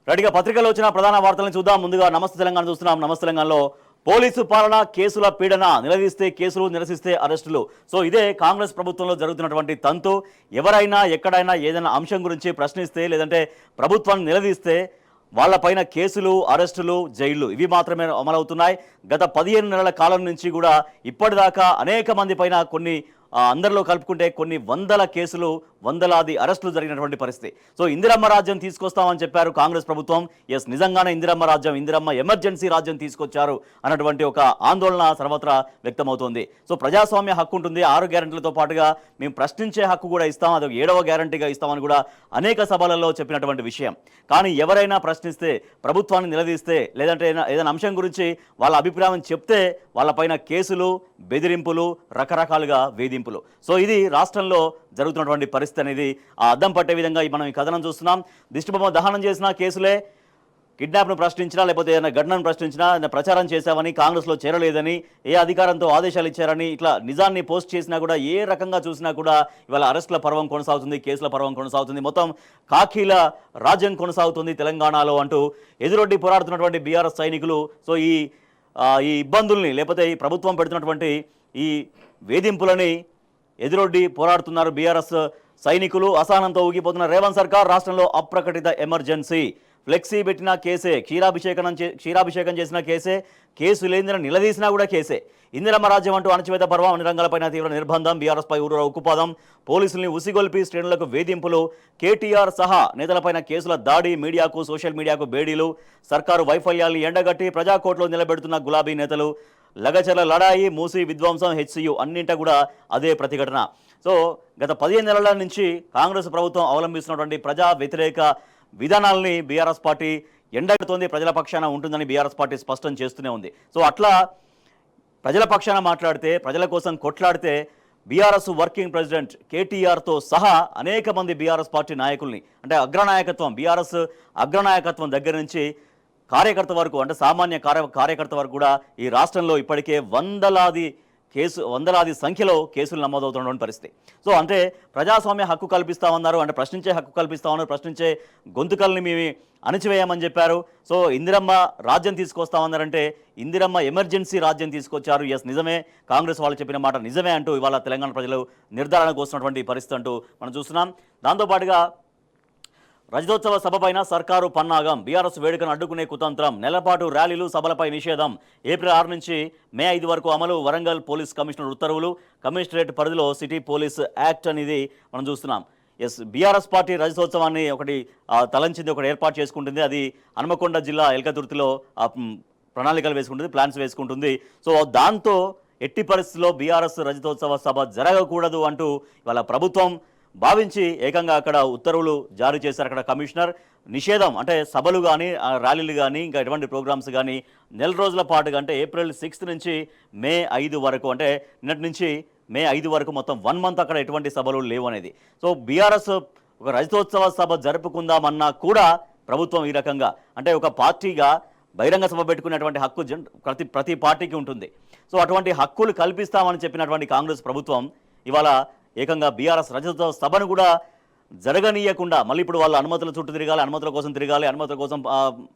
రెడీగా పత్రికలో వచ్చిన ప్రధాన వార్తలను చూద్దాం. ముందుగా నమస్తే తెలంగాణ చూస్తున్నాం. నమస్తే తెలంగాణలో పోలీసు పాలన, కేసుల పీడన, నిలదీస్తే కేసులు, నిరసిస్తే అరెస్టులు. సో ఇదే కాంగ్రెస్ ప్రభుత్వంలో జరుగుతున్నటువంటి తంతు. ఎవరైనా ఎక్కడైనా ఏదైనా అంశం గురించి ప్రశ్నిస్తే లేదంటే ప్రభుత్వాన్ని నిలదీస్తే వాళ్ళపైన కేసులు, అరెస్టులు, జైళ్లు ఇవి మాత్రమే అమలవుతున్నాయి. గత 15 నెలల కాలం నుంచి కూడా ఇప్పటిదాకా అనేక మంది పైన కొన్ని అందరిలో కలుపుకుంటే కొన్ని వందల కేసులు, వందలాది అరెస్టులు జరిగినటువంటి పరిస్థితి. సో ఇందిరమ్మ రాజ్యం తీసుకొస్తామని చెప్పారు కాంగ్రెస్ ప్రభుత్వం. ఎస్, నిజంగానే ఇందిరమ్మ రాజ్యం, ఇందిరమ్మ ఎమర్జెన్సీ రాజ్యం తీసుకొచ్చారు అన్నటువంటి ఒక ఆందోళన సర్వత్రా వ్యక్తమవుతోంది. సో ప్రజాస్వామ్య హక్కు ఉంటుంది, 6 గ్యారెంటీలతో పాటుగా మేము ప్రశ్నించే హక్కు కూడా ఇస్తాం, అది 7వ గ్యారెంటీగా ఇస్తామని కూడా అనేక సభలలో చెప్పినటువంటి విషయం. కానీ ఎవరైనా ప్రశ్నిస్తే, ప్రభుత్వాన్ని నిలదీస్తే, లేదంటే ఏదైనా అంశం గురించి వాళ్ళ అభిప్రాయం చెప్తే వాళ్ళపైన కేసులు, బెదిరింపులు, రకరకాలుగా వేధింపులు. సో ఇది రాష్ట్రంలో జరుగుతున్నటువంటి పరిస్థితి అనేది అద్దం పట్టే విధంగా మనం ఈ కథనం చూస్తున్నాం. దిష్టిబొమ్మ దహనం చేసిన కేసులే, కిడ్నాప్ను ప్రశ్నించినా లేకపోతే ఏదైనా ఘటనను ప్రశ్నించినా, ప్రచారం చేశామని, కాంగ్రెస్లో చేరలేదని, ఏ అధికారంతో ఆదేశాలు ఇచ్చారని ఇట్లా నిజాన్ని పోస్ట్ చేసినా కూడా, ఏ రకంగా చూసినా కూడా ఇవాళ అరెస్టుల పర్వం కొనసాగుతుంది, కేసుల పర్వం కొనసాగుతుంది, మొత్తం కాకీల రాజ్యం కొనసాగుతుంది తెలంగాణలో అంటూ ఎదురొడ్డి పోరాడుతున్నటువంటి బీఆర్ఎస్ సైనికులు సో ఈ ఇబ్బందుల్ని లేకపోతే ఈ ప్రభుత్వం పెడుతున్నటువంటి ఈ వేధింపులని ఎదురొడ్డి పోరాడుతున్నారు బీఆర్ఎస్ సైనికులు. అసహనంతో ఊగిపోతున్న రేవంత్ సర్కార్ రాష్ట్రంలో అప్రకటిత ఎమర్జెన్సీ. ఫ్లెక్సీ పెట్టిన కేసే, క్షీరాభిషేకం చేసిన కేసే, కేసు లేదని నిలదీసినా కూడా కేసే. ఇందిరమ్మ రాజ్యం అంటూ అణచివేత పర్వం, అన్ని రంగాలపైన తీవ్ర నిర్బంధం, బీఆర్ఎస్పై ఊరూర ఉక్కుపాదం, పోలీసుల్ని ఉసిగొల్పి శ్రేణులకు వేధింపులు, కేటీఆర్ సహా నేతలపైన కేసుల దాడి, మీడియాకు, సోషల్ మీడియాకు బేడీలు, సర్కారు వైఫల్యాల్ని ఎండగట్టి ప్రజాకోర్టులో నిలబెడుతున్న గులాబీ నేతలు, లగచర్ల లడాయి, మూసి విధ్వంసం, హెచ్సియు అన్నింట కూడా అదే ప్రతిఘటన. సో గత 15 నెలల నుంచి కాంగ్రెస్ ప్రభుత్వం అవలంబిస్తున్నటువంటి ప్రజా వ్యతిరేక విధానాలని బీఆర్ఎస్ పార్టీ ఎండగడుతోంది. ప్రజల పక్షాన ఉంటుందని బీఆర్ఎస్ పార్టీ స్పష్టం చేస్తూనే ఉంది. సో అట్లా ప్రజల పక్షాన మాట్లాడితే, ప్రజల కోసం కొట్లాడితే బీఆర్ఎస్ వర్కింగ్ ప్రెసిడెంట్ కేటీఆర్తో సహా అనేక మంది బీఆర్ఎస్ పార్టీ నాయకుల్ని, అంటే అగ్రనాయకత్వం, బీఆర్ఎస్ అగ్రనాయకత్వం దగ్గర నుంచి కార్యకర్త వరకు, అంటే సామాన్య కార్యకర్త వరకు కూడా ఈ రాష్ట్రంలో ఇప్పటికే వందలాది సంఖ్యలో కేసులు నమోదవుతున్నటువంటి పరిస్థితి. సో అంటే ప్రజాస్వామ్య హక్కు కల్పిస్తామన్నారు, అంటే ప్రశ్నించే హక్కు కల్పిస్తామన్నారు, ప్రశ్నించే గొంతుకల్ని మేము అణచివేయమని చెప్పారు. సో ఇందిరమ్మ రాజ్యం తీసుకొస్తామన్నారంటే ఇందిరమ్మ ఎమర్జెన్సీ రాజ్యం తీసుకొచ్చారు. ఎస్, నిజమే, కాంగ్రెస్ వాళ్ళు చెప్పిన మాట నిజమే అంటూ ఇవాళ తెలంగాణ ప్రజలు నిర్ధారణకు వస్తున్నటువంటి పరిస్థితి అంటూ మనం చూస్తున్నాం. దాంతోపాటుగా రజతోత్సవ సభపైన సర్కారు పన్నాగం, బీఆర్ఎస్ వేడుకను అడ్డుకునే కుతంత్రం, నెలపాటు ర్యాలీలు, సభలపై నిషేధం, ఏప్రిల్ 6 నుంచి మే 5 వరకు అమలు, వరంగల్ పోలీస్ కమిషనర్ ఉత్తర్వులు, కమిషనరేట్ పరిధిలో సిటీ పోలీస్ యాక్ట్ అనేది మనం చూస్తున్నాం. ఎస్, బీఆర్ఎస్ పార్టీ రజతోత్సవాన్ని ఒకటి తలంచింది, ఒకటి ఏర్పాటు చేసుకుంటుంది. అది హన్మకొండ జిల్లా ఎల్కతుర్తిలో ప్రణాళికలు వేసుకుంటుంది, ప్లాన్స్ వేసుకుంటుంది. సో దాంతో ఎట్టి పరిస్థితుల్లో బీఆర్ఎస్ రజతోత్సవ సభ జరగకూడదు అంటూ ఇవాళ ప్రభుత్వం భావించి ఏకంగా అక్కడ ఉత్తర్వులు జారీ చేశారు. అక్కడ కమిషనర్ నిషేధం, అంటే సభలు కానీ, ర్యాలీలు కానీ, ఇంకా ఎటువంటి ప్రోగ్రామ్స్ కానీ నెల రోజుల పాటుగా, అంటే ఏప్రిల్ 6 నుంచి మే 5 వరకు, అంటే నిన్నటి నుంచి మే 5 వరకు మొత్తం 1 మంత్ అక్కడ ఎటువంటి సభలు లేవు అనేది. సో బీఆర్ఎస్ ఒక రజతోత్సవ సభ జరుపుకుందామన్నా కూడా ప్రభుత్వం ఈ రకంగా, అంటే ఒక పార్టీగా బహిరంగ సభ పెట్టుకునేటువంటి హక్కు ప్రతి పార్టీకి ఉంటుంది. సో అటువంటి హక్కులు కల్పిస్తామని చెప్పినటువంటి కాంగ్రెస్ ప్రభుత్వం ఇవాళ ఏకంగా బీఆర్ఎస్ రజతోత్సవ సభను కూడా జరగనీయకుండా మళ్ళీ ఇప్పుడు వాళ్ళు అనుమతుల చుట్టూ తిరగాలి, అనుమతుల కోసం తిరగాలి, అనుమతుల కోసం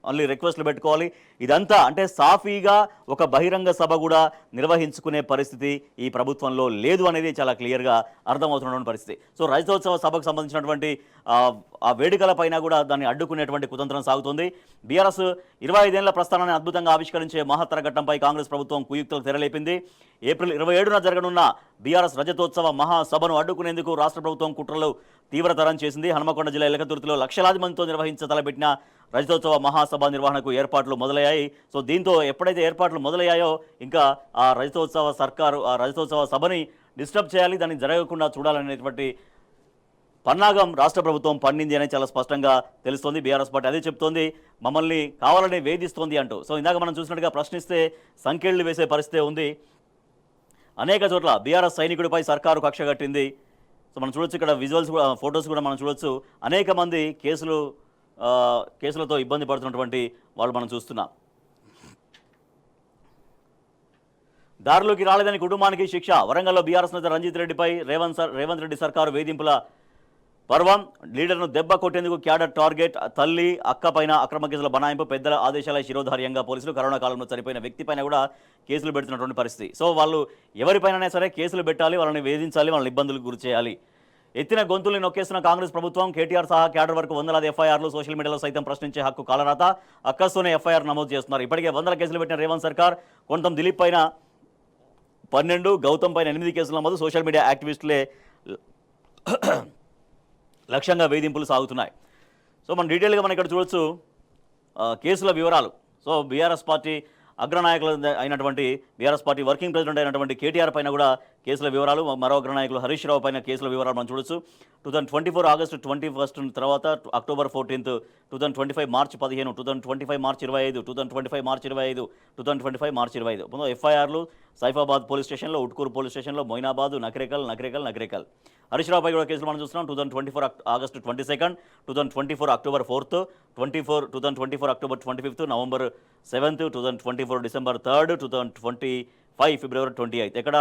మళ్ళీ రిక్వెస్ట్లు పెట్టుకోవాలి. ఇదంతా అంటే సాఫీగా ఒక బహిరంగ సభ కూడా నిర్వహించుకునే పరిస్థితి ఈ ప్రభుత్వంలో లేదు అనేది చాలా క్లియర్గా అర్థమవుతున్నటువంటి పరిస్థితి. సో రజతోత్సవ సభకు సంబంధించినటువంటి ఆ వేడుకల పైన కూడా దాన్ని అడ్డుకునేటువంటి కుతంత్రం సాగుతుంది. బీఆర్ఎస్ 25 ఏళ్ల ప్రస్థానాన్ని అద్భుతంగా ఆవిష్కరించే మహత్తర ఘట్టంపై కాంగ్రెస్ ప్రభుత్వం కుయుక్తులకు తెరలేపింది. ఏప్రిల్ 27న జరగనున్న బీఆర్ఎస్ రజతోత్సవ మహాసభను అడ్డుకునేందుకు రాష్ట్ర ప్రభుత్వం కుట్రలు తీవ్రతరం చేసింది. హన్మకొండ జిల్లా ఎలకతుర్తిలో లక్షలాది మందితో తలపెట్టిన రజతోత్సవ మహాసభ నిర్వహణకు ఏర్పాట్లు మొదలయ్యాయి. సో దీంతో ఎప్పుడైతే ఏర్పాట్లు మొదలయ్యాయో ఇంకా ఆ రజతోత్సవ సభని డిస్టర్బ్ చేయాలి, దాన్ని జరగకుండా చూడాలనేటువంటి పన్నాగం రాష్ట్ర ప్రభుత్వం పండింది అనేది చాలా స్పష్టంగా తెలుస్తోంది. బీఆర్ఎస్ పార్టీ అదే చెప్తోంది, మమ్మల్ని కావాలని వేధిస్తోంది అంటూ. సో ఇందాక మనం చూసినట్టుగా ప్రశ్నిస్తే సంకెళ్ళు వేసే పరిస్థితి ఉంది. అనేక చోట్ల బీఆర్ఎస్ సైనికుడిపై సర్కారు కక్ష కట్టింది. సో మనం చూడొచ్చు, ఇక్కడ విజువల్స్ కూడా, ఫొటోస్ కూడా మనం చూడొచ్చు. అనేక మంది కేసులతో ఇబ్బంది పడుతున్నటువంటి వాళ్ళు మనం చూస్తున్నాం. దారిలోకి రాలేదని కుటుంబానికి శిక్ష, వరంగల్లో బీఆర్ఎస్ నేత రంజిత్ రెడ్డిపై రేవంత్ రెడ్డి సర్కారు పర్వం లీడర్ను దెబ్బ కొట్టేందుకు క్యాడర్ టార్గెట్, తల్లి అక్క పైన అక్రమ కేసుల బనాయింపు, పెద్దల ఆదేశాల శిరోధార్యంగా పోలీసులు కరోనా కాలంలో చనిపోయిన వ్యక్తి పైన కూడా కేసులు పెడుతున్నటువంటి పరిస్థితి. సో వాళ్ళు ఎవరిపైననే సరే కేసులు పెట్టాలి, వాళ్ళని వేధించాలి, వాళ్ళని ఇబ్బందులకు గురి చేయాలి. ఎత్తిన గొంతుల్ని నొక్కేస్తున్న కాంగ్రెస్ ప్రభుత్వం, కేటీఆర్ సహా క్యాడర్ వరకు వందలాది ఎఫ్ఐఆర్లు, సోషల్ మీడియాలో సైతం ప్రశ్నించే హక్కు కాలరాత, అక్కస్తోనే ఎఫ్ఐఆర్ నమోదు చేస్తున్నారు. ఇప్పటికే వందల కేసులు పెట్టిన రేవంత్ సర్కార్ కొంతం దిలీప్ పైన 12, గౌతమ్ పైన 8 కేసులు నమోదు. సోషల్ మీడియా యాక్టివిస్టులే లక్ష్యంగా వేధింపులు సాగుతున్నాయి. సో మనం డీటెయిల్గా మనం ఇక్కడ చూడొచ్చు కేసుల వివరాలు. సో బీఆర్ఎస్ పార్టీ అగ్రనాయకులు అయినటువంటి బీఆర్ఎస్ పార్టీ వర్కింగ్ ప్రెసిడెంట్ అయినటువంటి కేటీఆర్ పైన కూడా కేసుల వివరాలు, మరో అగ్రనాయకులు హరీష్ రావు పైన కేసుల వివరాలు మనం చూడొచ్చు. 2024 ఆగస్టు 21 తర్వాత అక్టోబర్ 14, 2025 మార్చి 15, 2025 మార్చి 25, 2025 మార్చి 25, 2025 మార్చి 25 ఎఫ్ఐఆర్లు సైఫాబాద్ పోలీస్ స్టేషన్లో, ఉట్కూరు పోలీస్ స్టేషన్లో, మొయినాబాద్, నకరేకల్. హరీష్ రావుపై కూడా కేసులు మనం చూస్తున్నాం. 2024 August 22, 2024 October 4, 2024 October 25, November 7, 2024 December 3, 2025 ఫిబ్రవరి 28. ఇక్కడ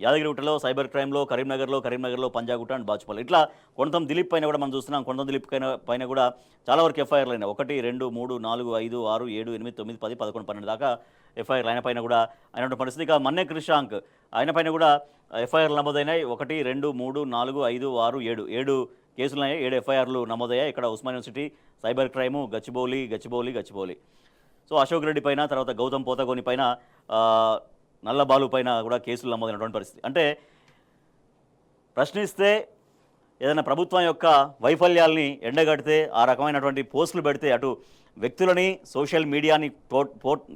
యాదగిరిగుట్టలో, సైబర్ క్రైమ్లో, కరీంనగర్లో, పంజాగుట్ట అండ్ బాచుపల్లి. ఇట్లా కొంతం దిలీప్ పైన కూడా మనం చూస్తున్నాం. కొంతం దిలీప్ పైన కూడా చాలా వరకు ఎఫ్ఐఆర్లు అయినాయి. 1, 2, 3, 4, 5, 6, 7, 8, 9, 10, 11, 12 దాకా ఎఫ్ఐఆర్లు ఆయన పైన కూడా అయినటువంటి పరిస్థితి. ఇక మన్నే క్రిషాంక్ ఆయన పైన కూడా ఎఫ్ఐఆర్లు నమోదైనాయి. 1, 2, 3, 4, 5, 6, 7 కేసులు ఉన్నాయి. 7 ఎఫ్ఐఆర్లు నమోదయ్యాయి. ఇక్కడ Osman university, cyber crime, Gachibowli. So Ashok Reddy పైన, తర్వాత గౌతమ్ పోతగోని పైన, నల్లబాలు పైన కూడా కేసులు నమోదైనటువంటి పరిస్థితి. అంటే ప్రశ్నిస్తే ఏదైనా ప్రభుత్వం యొక్క వైఫల్యాల్ని ఎండగడితే, ఆ రకమైనటువంటి పోస్టులు పెడితే అటు వ్యక్తులని, సోషల్ మీడియాని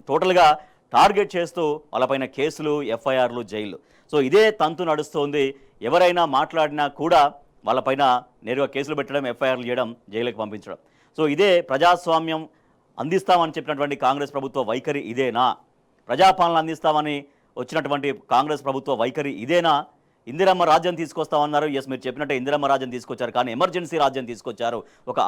టోటల్గా టార్గెట్ చేస్తూ వాళ్ళపైన కేసులు, ఎఫ్ఐఆర్లు, జైలు. సో ఇదే తంతు నడుస్తోంది. ఎవరైనా మాట్లాడినా కూడా వాళ్ళపైన నేరుగా కేసులు పెట్టడం, ఎఫ్ఐఆర్లు చేయడం, జైలుకి పంపించడం. సో ఇదే ప్రజాస్వామ్యం అందిస్తామని చెప్పినటువంటి కాంగ్రెస్ ప్రభుత్వ వైఖరి ఇదేనా? ప్రజాపాలన అందిస్తామని వచ్చినటువంటి కాంగ్రెస్ ప్రభుత్వ వైఖరి ఇదేనా? ఇందిరమ్మ రాజ్యం తీసుకొస్తామన్నారు. ఎస్, మీరు చెప్పినట్టే ఇందిరమ్మ రాజ్యం తీసుకొచ్చారు, కానీ ఎమర్జెన్సీ రాజ్యం తీసుకొచ్చారు, ఒక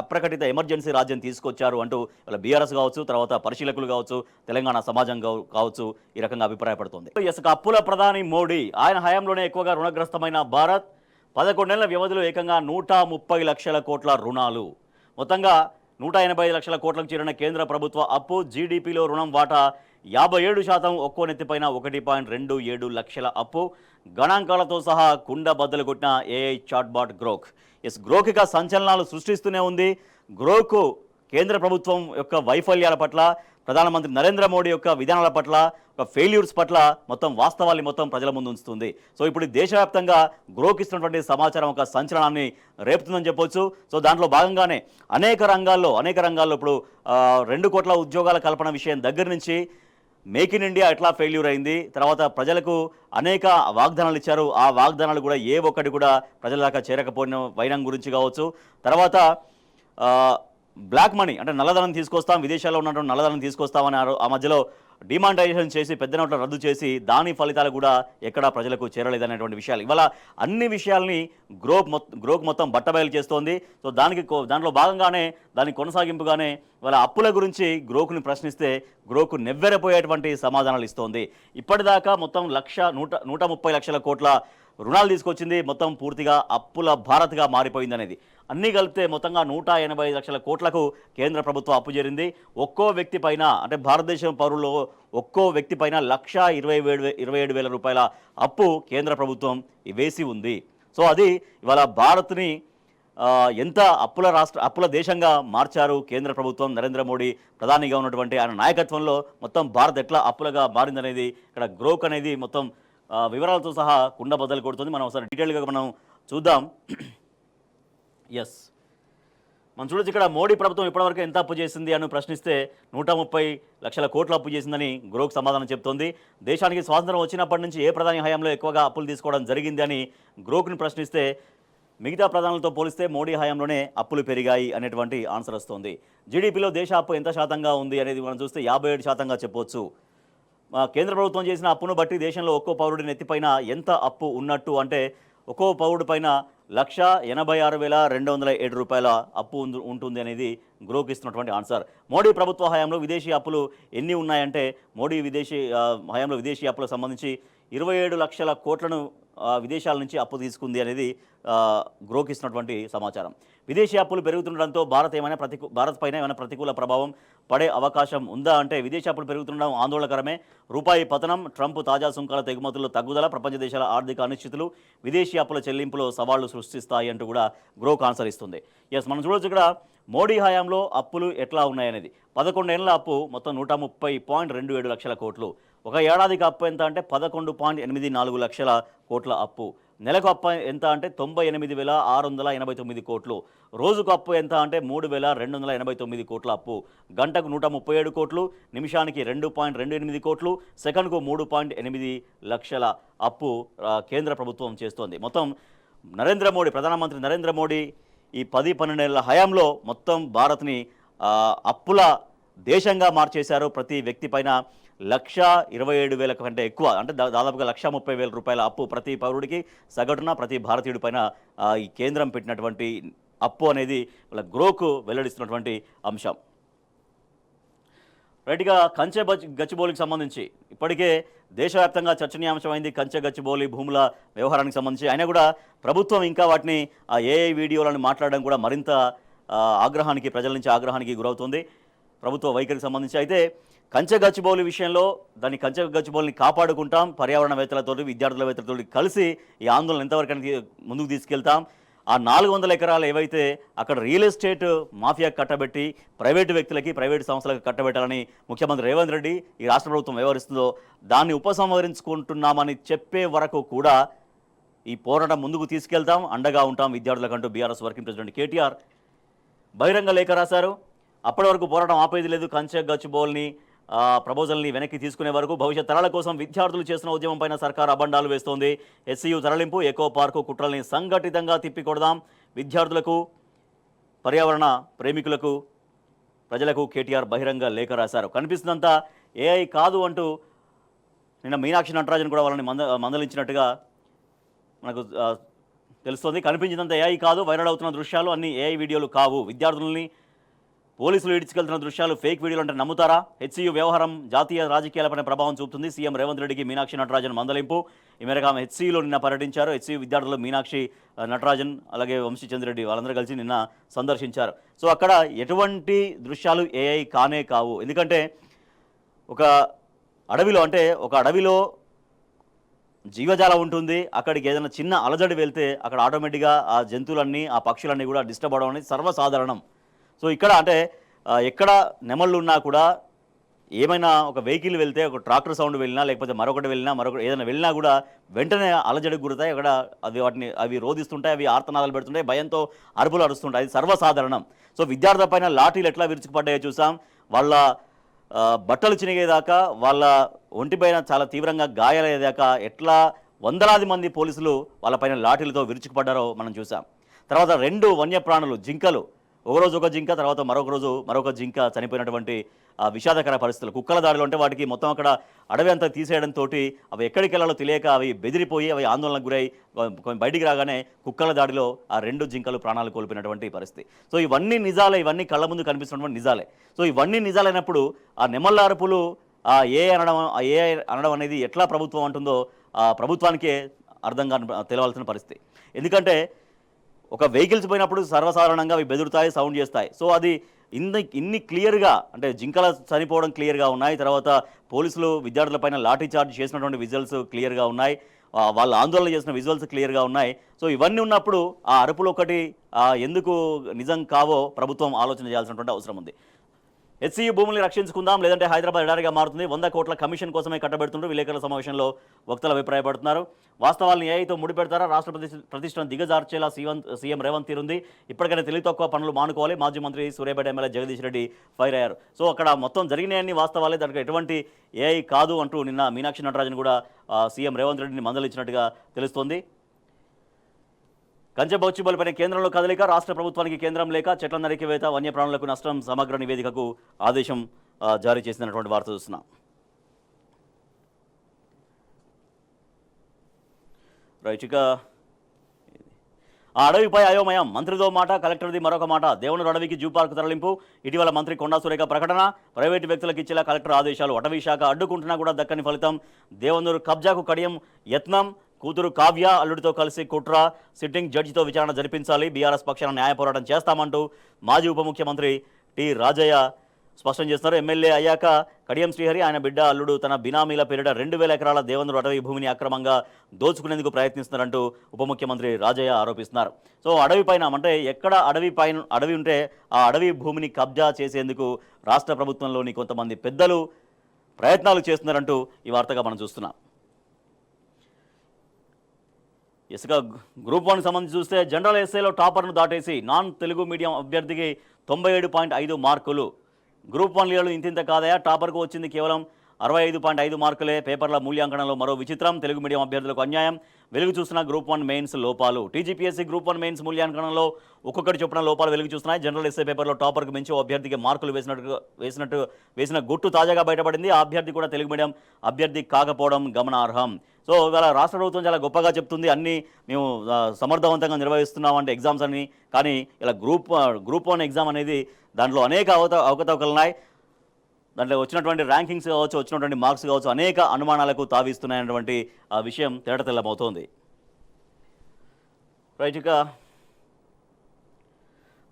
అప్రకటిత ఎమర్జెన్సీ రాజ్యం తీసుకొచ్చారు అంటూ ఇలా బీఆర్ఎస్ కావచ్చు, తర్వాత పరిశీలకులు కావచ్చు, తెలంగాణ సమాజం కావచ్చు ఈ రకంగా అభిప్రాయపడుతుంది. ఎస్, అప్పుల ప్రధాని మోడీ, ఆయన హయాంలోనే ఎక్కువగా రుణగ్రస్తమైన భారత్ 11 నెలల వ్యవధిలో ఏకంగా 130 లక్షల కోట్ల రుణాలు. మొత్తంగా 185 లక్షల కోట్లకు చేరిన కేంద్ర ప్రభుత్వ అప్పు, జీడీపీలో రుణం వాటా 57%, ఒక్కో నెత్తిపైన 1.27 లక్షల అప్పు. గణాంకాలతో సహా కుండ బద్దలు కొట్టిన AI chatbot Grok. Yes, Grok ఇక సంచలనాలు సృష్టిస్తూనే ఉంది. గ్రోక్ కేంద్ర ప్రభుత్వం యొక్క వైఫల్యాల పట్ల, ప్రధానమంత్రి నరేంద్ర మోడీ యొక్క విధానాల పట్ల, ఒక ఫెయిల్యూర్స్ పట్ల మొత్తం వాస్తవాల్ని మొత్తం ప్రజల ముందు ఉంచుతుంది. సో ఇప్పుడు దేశవ్యాప్తంగా గ్రోక్ ఇస్తున్నటువంటి సమాచారం ఒక సంచలనాన్ని రేపుతుందని చెప్పొచ్చు. సో దాంట్లో భాగంగానే అనేక రంగాల్లో ఇప్పుడు 2 కోట్ల ఉద్యోగాల కల్పన విషయం దగ్గర నుంచి మేక్ ఇన్ ఇండియా ఎట్లా ఫెయిల్యూర్ అయింది, తర్వాత ప్రజలకు అనేక వాగ్దానాలు ఇచ్చారు, ఆ వాగ్దానాలు కూడా ఏ ఒక్కటి కూడా ప్రజల దాకా చేరకపోయిన వైనం గురించి కావచ్చు, తర్వాత బ్లాక్ మనీ అంటే నల్లధనం తీసుకొస్తాం, విదేశాల్లో ఉన్నటువంటి నల్లధనం తీసుకొస్తామని ఆ మధ్యలో డిమానిటైజేషన్ చేసి పెద్ద నోట్ల రద్దు చేసి దాని ఫలితాలు కూడా ఎక్కడా ప్రజలకు చేరలేదనేటువంటి విషయాలు. ఇవాళ అన్ని విషయాల్ని గ్రోక్ మొత్తం బట్టబయలు చేస్తోంది. సో దాంట్లో భాగంగానే, దాని కొనసాగింపుగానే ఇవాళ అప్పుల గురించి గ్రోక్ని ప్రశ్నిస్తే గ్రోక్ నెవ్వెరపోయేటువంటి సమాధానాలు ఇస్తోంది. ఇప్పటిదాకా మొత్తం 130 లక్షల కోట్ల రుణాలు తీసుకొచ్చింది, మొత్తం పూర్తిగా అప్పుల భారత్గా మారిపోయింది అనేది. అన్నీ కలిపితే మొత్తంగా 185 లక్షల కోట్లకు కేంద్ర ప్రభుత్వం అప్పు చేరింది. ఒక్కో వ్యక్తి పైన, అంటే భారతదేశం పౌరుల్లో ఒక్కో వ్యక్తి పైన 1,27,000 రూపాయల అప్పు కేంద్ర ప్రభుత్వం వేసి ఉంది. సో అది ఇవాళ భారత్ని ఎంత అప్పుల దేశంగా మార్చారు కేంద్ర ప్రభుత్వం, నరేంద్ర మోడీ ప్రధానిగా ఉన్నటువంటి ఆయన నాయకత్వంలో మొత్తం భారత్ ఎట్లా అప్పులుగా మారిందనేది ఇక్కడ గ్రోక్ అనేది మొత్తం వివరాలతో సహా కుండ బద్దలు కొడుతుంది. మనం ఒకసారి డీటెయిల్గా మనం చూద్దాం. ఎస్, మనం చూడొచ్చు ఇక్కడ మోడీ ప్రభుత్వం ఇప్పటివరకు ఎంత అప్పు చేసింది అని ప్రశ్నిస్తే 130 లక్షల కోట్ల అప్పు చేసిందని గ్రోక్ సమాధానం చెప్తోంది. దేశానికి స్వాతంత్రం వచ్చినప్పటి నుంచి ఏ ప్రధాని హయాంలో ఎక్కువగా అప్పులు తీసుకోవడం జరిగింది అని గ్రోక్ని ప్రశ్నిస్తే మిగతా ప్రధానులతో పోలిస్తే మోడీ హయాంలోనే అప్పులు పెరిగాయి అనేటువంటి ఆన్సర్ వస్తుంది. జీడీపీలో దేశ అప్పు ఎంత శాతంగా ఉంది అనేది మనం చూస్తే 57%గా చెప్పవచ్చు. కేంద్ర ప్రభుత్వం చేసిన అప్పును బట్టి దేశంలో ఒక్కో పౌరుడి నెత్తిపైన ఎంత అప్పు ఉన్నట్టు అంటే ఒక్కో పౌరుడి పైన 1,86,207 రూపాయల అప్పు ఉంటుంది అనేది గ్రోక్ ఇస్తున్నటువంటి ఆన్సర్. మోడీ ప్రభుత్వ హయాంలో విదేశీ అప్పులు ఎన్ని ఉన్నాయంటే హయాంలో విదేశీ అప్పులకు సంబంధించి 27 లక్షల కోట్లను విదేశాల నుంచి అప్పు తీసుకుంది అనేది గ్రోక్ ఇస్తున్నటువంటి సమాచారం. విదేశీ అప్పులు పెరుగుతుండడంతో భారత్ పైన ఏమైనా ప్రతికూల ప్రభావం పడే అవకాశం ఉందా అంటే విదేశీ అప్పులు పెరుగుతుండడం ఆందోళనకరమే. రూపాయి పతనం, ట్రంప్ తాజా సుంకాల ఎగుమతుల్లో తగ్గుదల, ప్రపంచ దేశాల ఆర్థిక అనిశ్చితులు విదేశీ అప్పుల చెల్లింపులో సవాళ్లు సృష్టిస్తాయి అంటూ కూడా గ్రోక్ ఆన్సర్ ఇస్తుంది. మనం చూడొచ్చు ఇక్కడ మోడీ హయాంలో అప్పులు ఎట్లా ఉన్నాయనేది. 11 ఏళ్ల అప్పు మొత్తం 130.27 లక్షల కోట్లు. ఒక ఏడాదికి అప్పు ఎంత అంటే 11.84 లక్షల కోట్ల అప్పు. నెలకు అప్పు ఎంత అంటే 98,689 కోట్లు. రోజుకు అప్పు ఎంత అంటే 3,289 కోట్ల అప్పు. గంటకు 137 కోట్లు, నిమిషానికి 2.28 కోట్లు, సెకండ్కు 3.8 లక్షల అప్పు కేంద్ర ప్రభుత్వం చేస్తోంది. మొత్తం ప్రధానమంత్రి నరేంద్ర మోడీ ఈ 10-12 ఏళ్ల హయాంలో మొత్తం భారత్ని అప్పుల దేశంగా మార్చేశారు. ప్రతి వ్యక్తి పైన 1,27,000 కంటే ఎక్కువ అంటే దాదాపుగా 1,30,000 రూపాయల అప్పు ప్రతి పౌరుడికి సగటున ప్రతి భారతీయుడి పైన ఈ కేంద్రం పెట్టినటువంటి అప్పు అనేది వాళ్ళ గ్రోకు వెల్లడిస్తున్నటువంటి అంశం. రైట్గా కంచె గచ్చిబౌలికి సంబంధించి ఇప్పటికే దేశవ్యాప్తంగా చర్చనీయాంశమైంది కంచె గచ్చిబౌలి భూముల వ్యవహారానికి సంబంధించి. అయినా కూడా ప్రభుత్వం ఇంకా వాటిని ఏఐ వీడియోలను మాట్లాడడం కూడా మరింత ప్రజల నుంచి ఆగ్రహానికి గురవుతుంది ప్రభుత్వ వైఖరికి సంబంధించి. అయితే కంచె గచ్చిబౌలి విషయంలో కంచె గచ్చిబౌలిని కాపాడుకుంటాం, పర్యావరణవేత్తలతో విద్యార్థులవేత్తలతో కలిసి ఈ ఆందోళన ఎంతవరకు ముందుకు తీసుకెళ్తాం. ఆ 400 ఎకరాలు ఏవైతే అక్కడ రియల్ ఎస్టేట్ మాఫియా కట్టబెట్టి ప్రైవేటు వ్యక్తులకి ప్రైవేటు సంస్థలకు కట్టబెట్టాలని ముఖ్యమంత్రి రేవంత్ రెడ్డి ఈ రాష్ట్ర ప్రభుత్వం వ్యవహరిస్తుందో దాన్ని ఉపసంహరించుకుంటున్నామని చెప్పే వరకు కూడా ఈ పోరాటం ముందుకు తీసుకెళ్తాం, అండగా ఉంటాం విద్యార్థులకంటూ బీఆర్ఎస్ వర్కింగ్ ప్రెసిడెంట్ కేటీఆర్ బహిరంగ లేఖ రాశారు. అప్పటి వరకు పోరాటం ఆపేది లేదు. కంచె గచ్చిబౌలిని ప్రపోజల్ని వెనక్కి తీసుకునే వరకు భవిష్యత్ తరాల కోసం విద్యార్థులు చేస్తున్న ఉద్యమం పైన సర్కార్ అబండాలు వేస్తోంది. హెచ్సియు తరలింపు, ఎకో పార్కు కుట్రల్ని సంఘటితంగా తిప్పికొడదాం. విద్యార్థులకు, పర్యావరణ ప్రేమికులకు, ప్రజలకు కేటీఆర్ బహిరంగ లేఖ రాశారు. కనిపిస్తుందంతా ఏఐ కాదు అంటూ నిన్న మీనాక్షి నటరాజన్ కూడా వాళ్ళని మందలించినట్టుగా మనకు తెలుస్తోంది. కనిపించినంత ఏఐ కాదు, వైరల్ అవుతున్న దృశ్యాలు అన్ని ఏఐ వీడియోలు కావు. విద్యార్థులని పోలీసులు ఈడ్చుకెళ్తున్న దృశ్యాలు ఫేక్ వీడియోలు అంటే నమ్ముతారా? హెచ్సియు వ్యవహారం జాతీయ రాజకీయాలపైన ప్రభావం చూపుతుంది. సీఎం రేవంత్ రెడ్డికి మీనాక్షి నటరాజన్ మందలింపు. ఈ మేరకు ఆమె హెచ్సియులో నిన్న పర్యటించారు. హెచ్సియు విద్యార్థులు మీనాక్షి నటరాజన్ అలాగే వంశీచంద్రెడ్డి వాళ్ళందరూ కలిసి నిన్న సందర్శించారు. సో అక్కడ ఎటువంటి దృశ్యాలు ఏఐ కానే కావు. ఎందుకంటే ఒక అడవిలో జీవజాలం ఉంటుంది. అక్కడికి ఏదైనా చిన్న అలజడి వెళ్తే అక్కడ ఆటోమేటిక్గా ఆ జంతువులన్నీ ఆ పక్షులన్నీ కూడా డిస్టర్బ్ అవడం అనేది సర్వసాధారణం. సో ఇక్కడ ఎక్కడ నెమళ్ళు ఉన్నా కూడా ఏమైనా ఒక వెహికల్ వెళ్తే ఒక ట్రాక్టర్ సౌండ్ వెళ్ళినా లేకపోతే ఏదైనా వెళ్ళినా కూడా వెంటనే అలజడికి గురతాయి. అక్కడ అవి రోధిస్తుంటాయి, అవి ఆర్తనాదాలు పెడుతుంటాయి, భయంతో అరుపులు అరుస్తుంటాయి. అది సర్వసాధారణం. సో విద్యార్థుల పైన లాఠీలు ఎట్లా విరుచుకుపడ్డాయో చూసాం. వాళ్ళ బట్టలు చినిగేదాకా, వాళ్ళ ఒంటిపైన చాలా తీవ్రంగా గాయాలయ్యేదాకా ఎట్లా వందలాది మంది పోలీసులు వాళ్ళపైన లాఠీలతో విరుచుకుపడ్డారో మనం చూసాం. తర్వాత 2 వన్యప్రాణులు జింకలు, ఒకరోజు ఒక జింక, తర్వాత మరొక జింక చనిపోయినటువంటి విషాదకర పరిస్థితులు. కుక్కల దాడిలో అంటే వాటికి మొత్తం అక్కడ అడవి అంతా తీసేయడంతో అవి ఎక్కడికి వెళ్ళాలో తెలియక అవి బెదిరిపోయి అవి ఆందోళనకు గురై బయటికి రాగానే కుక్కల దాడిలో ఆ 2 జింకలు ప్రాణాలు కోల్పోయినటువంటి పరిస్థితి. సో ఇవన్నీ నిజాలే, ఇవన్నీ కళ్ళ ముందు కనిపిస్తున్నటువంటి నిజాలే. సో ఇవన్నీ నిజాలైనప్పుడు ఆ నెమళ్ళ అరుపులు ఏ అనడం అనేది ఎట్లా ప్రభుత్వం అంటుందో ప్రభుత్వానికే అర్థంగా తెలవాల్సిన పరిస్థితి. ఎందుకంటే ఒక వెహికల్స్ పోయినప్పుడు సర్వసాధారణంగా అవి బెదురుతాయి, సౌండ్ చేస్తాయి. సో అది ఇన్ని క్లియర్గా అంటే జింకల చనిపోవడం క్లియర్గా ఉన్నాయి. తర్వాత పోలీసులు విద్యార్థులపైన లాఠీ చార్జ్ చేసినటువంటి విజువల్స్ క్లియర్గా ఉన్నాయి. వాళ్ళు ఆందోళన చేసిన విజువల్స్ క్లియర్గా ఉన్నాయి. సో ఇవన్నీ ఉన్నప్పుడు ఆ అరుపులు ఒకటి ఎందుకు నిజం కావో ప్రభుత్వం ఆలోచన చేయాల్సినటువంటి అవసరం ఉంది. హెచ్సియు భూముల్ని రక్షించుకుందాం, లేదంటే హైదరాబాద్ ఎడారిగా మారుతుంది. 100 కోట్ల కమిషన్ కోసమే కట్టబెడుతుంటూ విలేకరుల సమావేశంలో వక్తలు అభిప్రాయపడుతున్నారు. వాస్తవాలను ఏఐతో ముడిపెడతారా? రాష్ట్ర ప్రతిష్టను దిగజార్చేలా సీఎం రేవంత్ తీరుంది. ఇప్పటికైనా తెలివి తక్కువ పనులు మానుకోవాలి. మాజీ మంత్రి సూర్యాపేట ఎమ్మెల్యే జగదీష్ రెడ్డి ఫైర్ అయ్యారు. సో అక్కడ మొత్తం జరిగినాయన్ని వాస్తవాలే, దానికి ఎటువంటి ఏఐ కాదు అంటూ నిన్న మీనాక్షి నటరాజన్ కూడా సీఎం రేవంత్ రెడ్డిని మందలించినట్టుగా తెలుస్తోంది. కంచె గచ్చిబౌలిపైన కేంద్రంలో కదలిక, రాష్ట్ర ప్రభుత్వానికి కేంద్రం లేక చెట్ల నరికివేత, వన్యప్రాణులకు నష్టం సమగ్ర నివేదికకు ఆదేశం జారీ చేసినటువంటి వార్త చూస్తున్నాం. రైట్, ఇక ఆ అడవిపై అయోమయం, మంత్రిదో మాట, కలెక్టర్ది మరొక మాట. దేవనూరు అడవికి జూ పార్క్ తరలింపు. ఇటీవల మంత్రి కొండా సురేఖ ప్రకటన, ప్రైవేటు వ్యక్తులకు ఇచ్చేలా కలెక్టర్ ఆదేశాలు. అటవీ శాఖ అడ్డుకుంటున్నా కూడా దక్కని ఫలితం. దేవనూరు కబ్జాకు కడియం యత్నం, కూతురు కావ్య అల్లుడితో కలిసి కుట్ర, సిట్టింగ్ జడ్జితో విచారణ జరిపించాలి, బీఆర్ఎస్ పక్షాన న్యాయ పోరాటం చేస్తామంటూ మాజీ ఉప ముఖ్యమంత్రి టి రాజయ్య స్పష్టం చేస్తున్నారు. ఎమ్మెల్యే అయ్యాక కడియం శ్రీహరి ఆయన బిడ్డ అల్లుడు తన బినామీల పేరిట 2,000 ఎకరాల దేవేంద్ర అటవీ భూమిని అక్రమంగా దోచుకునేందుకు ప్రయత్నిస్తున్నారంటూ ఉప ముఖ్యమంత్రి రాజయ్య ఆరోపిస్తున్నారు. సో అడవి పైన అంటే ఎక్కడ అడవి ఉంటే ఆ అడవి భూమిని కబ్జా చేసేందుకు రాష్ట్ర ప్రభుత్వంలోని కొంతమంది పెద్దలు ప్రయత్నాలు చేస్తున్నారంటూ ఈ వార్తగా మనం చూస్తున్నాం. ఇసుక గ్రూప్ 1 సంబంధించి చూస్తే జనరల్ ఎస్ఏలో టాపర్ను దాటేసి నాన్ తెలుగు మీడియం అభ్యర్థికి 97.5 మార్కులు. గ్రూప్ 1 లీడర్లు ఇంతింత కాదయా, టాపర్కు వచ్చింది కేవలం 65.5 మార్కులే. పేపర్ల మూల్యాంకనంలో మరో విచిత్రం, తెలుగు మీడియం అభ్యర్థులకు అన్యాయం. వెలుగు చూస్తున్న గ్రూప్ 1 మెయిన్స్ లోపాలు. టీజీపీఎస్సీ గ్రూప్ 1 మెయిన్స్ మూల్యాంకనంలో ఒక్కొక్కటి చొప్పున లోపాలు వెలుగు చూస్తున్నాయి. జనరల్ ఎస్ఏ పేపర్లో టాపర్కు మించి ఓ అభ్యర్థికి మార్కులు వేసిన గుట్టు తాజాగా బయటపడింది. ఆ అభ్యర్థి కూడా తెలుగు మీడియం అభ్యర్థి కాకపోవడం గమనార్హం. సో ఇవాళ రాష్ట్ర ప్రభుత్వం చాలా గొప్పగా చెప్తుంది, అన్నీ మేము సమర్థవంతంగా నిర్వహిస్తున్నామంటే ఎగ్జామ్స్ అని. కానీ ఇలా గ్రూప్ 1 ఎగ్జామ్ అనేది దాంట్లో అనేక అవకతవకలు ఉన్నాయి. దాంట్లో వచ్చినటువంటి ర్యాంకింగ్స్ కావచ్చు, వచ్చినటువంటి మార్క్స్ కావచ్చు, అనేక అనుమానాలకు తావిస్తున్నాయన్నటువంటి ఆ విషయం తేటతెల్లమవుతోంది. రైట్, ఇక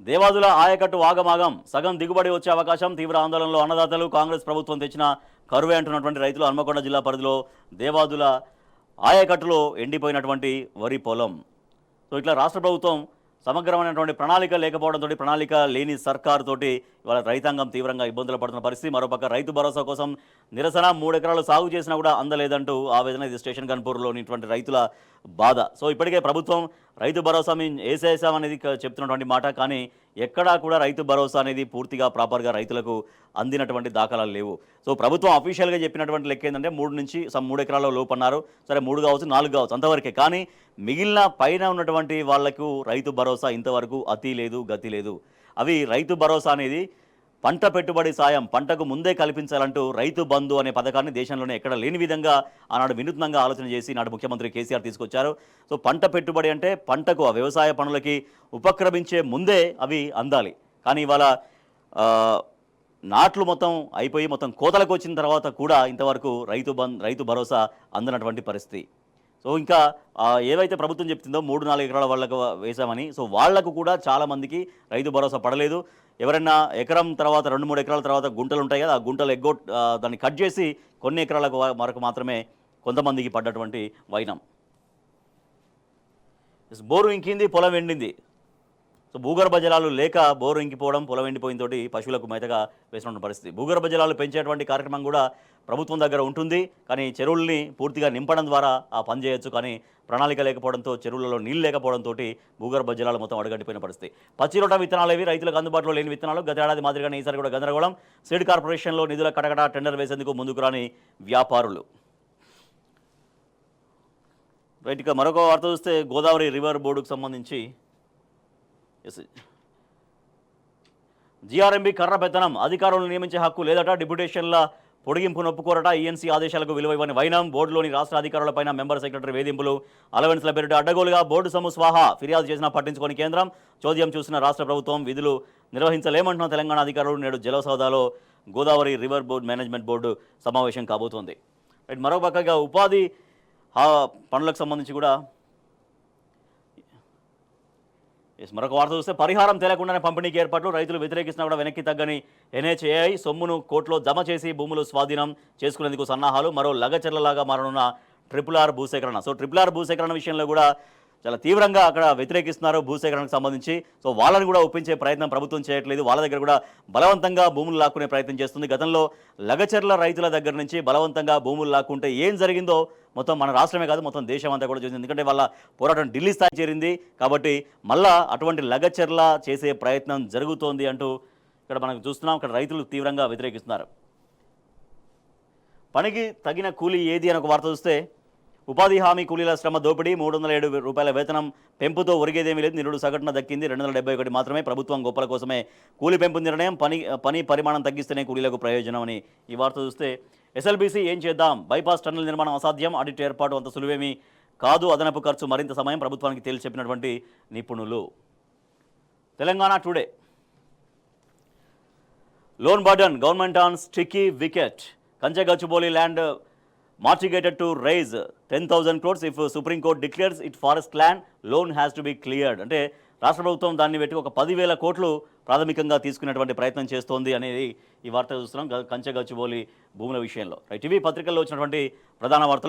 దేవాదుల ఆయకట్టు ఆగమాగం, సగం దిగుబడి వచ్చే అవకాశం, తీవ్ర ఆందోళనలో అన్నదాతలు. కాంగ్రెస్ ప్రభుత్వం తెచ్చిన కరువే అంటున్నటువంటి రైతులు. హన్మకొండ జిల్లా పరిధిలో దేవాదుల ఆయకట్టులో ఎండిపోయినటువంటి వరి పొలం. సో ఇట్లా రాష్ట్ర ప్రభుత్వం సమగ్రమైనటువంటి ప్రణాళిక లేకపోవడంతో, ప్రణాళిక లేని సర్కారు తోటి ఇవాళ రైతాంగం తీవ్రంగా ఇబ్బందులు పడుతున్న పరిస్థితి. మరోపక్క రైతు భరోసా కోసం నిరసన, 3 ఎకరాలు సాగు చేసినా కూడా అందలేదంటూ ఆవేదన. ఇది స్టేషన్ గన్పూర్లోనిటువంటి రైతుల బాధ. సో ఇప్పటికే ప్రభుత్వం రైతు భరోసా వేసేసామనేది చెప్తున్నటువంటి మాట, కానీ ఎక్కడా కూడా రైతు భరోసా అనేది పూర్తిగా ప్రాపర్గా రైతులకు అందినటువంటి దాఖలాలు లేవు. సో ప్రభుత్వం అఫీషియల్గా చెప్పినటువంటి లెక్క ఏంటంటే 3 ఎకరాల లోపు అన్నారు. సరే 3 కావచ్చు, 4 కావచ్చు, అంతవరకే. కానీ మిగిలిన పైన ఉన్నటువంటి వాళ్లకు రైతు భరోసా ఇంతవరకు అతి లేదు, గతి లేదు. అవి రైతు భరోసా అనేది పంట పెట్టుబడి సాయం పంటకు ముందే కల్పించాలంటూ రైతు బంధు అనే పథకాన్ని దేశంలోనే ఎక్కడ లేని విధంగా ఆనాడు వినూత్నంగా ఆలోచన చేసి నాడు ముఖ్యమంత్రి కేసీఆర్ తీసుకొచ్చారు. సో పంట పెట్టుబడి అంటే పంటకు ఆ వ్యవసాయ పనులకి ఉపక్రమించే ముందే అవి అందాలి. కానీ ఇవాళ నాట్లు మొత్తం అయిపోయి మొత్తం కోతలకు వచ్చిన తర్వాత కూడా ఇంతవరకు రైతు భరోసా అందనటువంటి పరిస్థితి. సో ఇంకా ఏవైతే ప్రభుత్వం చెప్తుందో 3-4 ఎకరాల వాళ్ళకు వేసామని, సో వాళ్లకు కూడా చాలామందికి రైతు భరోసా పడలేదు. ఎవరైనా ఎకరం తర్వాత 2-3 ఎకరాల తర్వాత గుంటలు ఉంటాయి కదా, ఆ గుంటలు దాన్ని కట్ చేసి కొన్ని ఎకరాలకు వరకు మాత్రమే కొంతమందికి పడ్డటువంటి వైనం. బోరు ఇంకింది, పొలం ఎండింది. సో భూగర్భ జలాలు లేక బోరు ఇంకిపోవడం, పొలం ఎండిపోయిన తోటి పశువులకు మేతగా వేసినటువంటి పరిస్థితి. భూగర్భ జలాలు పెంచేటువంటి కార్యక్రమం కూడా ప్రభుత్వం దగ్గర ఉంటుంది, కానీ చెరువుల్ని పూర్తిగా నింపడం ద్వారా ఆ పని చేయొచ్చు. కానీ ప్రణాళిక లేకపోవడంతో, చెరువులలో నీళ్ళు లేకపోవడంతో భూగర్భ జలాలు మొత్తం అడగట్టిపోయిన పరిస్థితి. పచ్చిరొట్ట విత్తనాలు ఇవి రైతులకు అందుబాటులో లేని విత్తనాలు. గత ఏడాది మాదిరిగానే ఈసారి కూడా గందరగోళం. సీడ్ కార్పొరేషన్లో నిధుల కటకట, టెండర్ వేసేందుకు ముందుకు రాని వ్యాపారులు. రైట్, ఇక మరొక వార్త చూస్తే గోదావరి రివర్ బోర్డుకు సంబంధించి జీఆర్ఎంబీ కర్ర పెత్తనం, అధికారులను నియమించే హక్కు లేదట, డిప్యుటేషన్ల పొడిగింపు నొప్పుకోరట, ఈఎన్సీ ఆదేశాలకు విలువ ఇవ్వని వైనం. బోర్డులోని రాష్ట్ర అధికారులపైన మెంబర్ సెక్రటరీ వేధింపులు, అలవెన్స్ల పేరిట అడ్డగోలుగా బోర్డు సొమ్ము స్వాహా. ఫిర్యాదు చేసినా పట్టించుకొని కేంద్రం. చోద్యం చూసిన రాష్ట్ర ప్రభుత్వం విధులు నిర్వహించలేమంటున్న తెలంగాణ అధికారులు. నేడు జలసౌదాలో Godavari river board management board సమావేశం కాబోతోంది. మరోపక్కగా ఉపాధి పనులకు సంబంధించి కూడా మరొక వార్త చూస్తే పరిహారం తేలకుండానే పంపిణీకి ఏర్పాట్లు, రైతులు వ్యతిరేకిస్తున్నా కూడా వెనక్కి తగ్గని ఎన్హెచ్ఏఐ. సొమ్మును కోర్టులో జమ చేసి భూములు స్వాధీనం చేసుకునేందుకు సన్నాహాలు. మరో లగచర్లలాగా మారనున్న RRR భూసేకరణ. సో RRR భూసేకరణ విషయంలో కూడా చాలా తీవ్రంగా అక్కడ వ్యతిరేకిస్తున్నారు భూసేకరణకు సంబంధించి. సో వాళ్ళని కూడా ఒప్పించే ప్రయత్నం ప్రభుత్వం చేయట్లేదు. వాళ్ళ దగ్గర కూడా బలవంతంగా భూములు లాక్కునే ప్రయత్నం చేస్తుంది. గతంలో లగచర్ల రైతుల దగ్గర నుంచి బలవంతంగా భూములు లాక్కుంటే ఏం జరిగిందో మొత్తం మన రాష్ట్రమే కాదు, మొత్తం దేశం అంతా కూడా చూసింది. ఎందుకంటే వాళ్ళ పోరాటం ఢిల్లీ స్థాయి చేరింది కాబట్టి మళ్ళా అటువంటి లగచర్ల చేసే ప్రయత్నం జరుగుతోంది అంటూ ఇక్కడ మనకు చూస్తున్నాం. ఇక్కడ రైతులు తీవ్రంగా వ్యతిరేకిస్తున్నారు. పనికి తగిన కూలీ ఏది అని ఒక వార్త చూస్తే ఉపాధి హామీ కూలీల శ్రమ దోపిడీ, 307 రూపాయల వేతనం పెంపుతో ఒరిగేదేమీ లేదు. నిరుడు సగటున దక్కింది 271 మాత్రమే. ప్రభుత్వం గొప్పల కోసమే కూలీ పెంపు నిర్ణయం, పని పరిమాణం తగ్గిస్తేనే కూలీలకు ప్రయోజనం అని ఈ వార్త చూస్తే ఎస్ఎల్బీసీ ఏం చేద్దాం, బైపాస్ టన్నెల్ నిర్మాణం అసాధ్యం, ఆడిట్ ఏర్పాటు అంత సులువేమీ కాదు, అదనపు ఖర్చు మరింత సమయం, ప్రభుత్వానికి తేల్చి చెప్పినటువంటి నిపుణులు. Telangana today loan burden, government on sticky wicket, Kanche Gachibowli land mortgaged to raise 10,000 crores if Supreme Court declares it forest land, loan has to be cleared. అంటే రాష్ట్ర ప్రభుత్వం దాన్ని పెట్టి ఒక 10,000 కోట్లు ప్రాథమికంగా తీసుకునేటువంటి ప్రయత్నం చేస్తోంది అనేది ఈ వార్త చూస్తున్నాం కంచె గచ్చిబౌలి భూముల విషయంలో. రైట్, ఇవి పత్రికల్లో వచ్చినటువంటి ప్రధాన వార్తలు.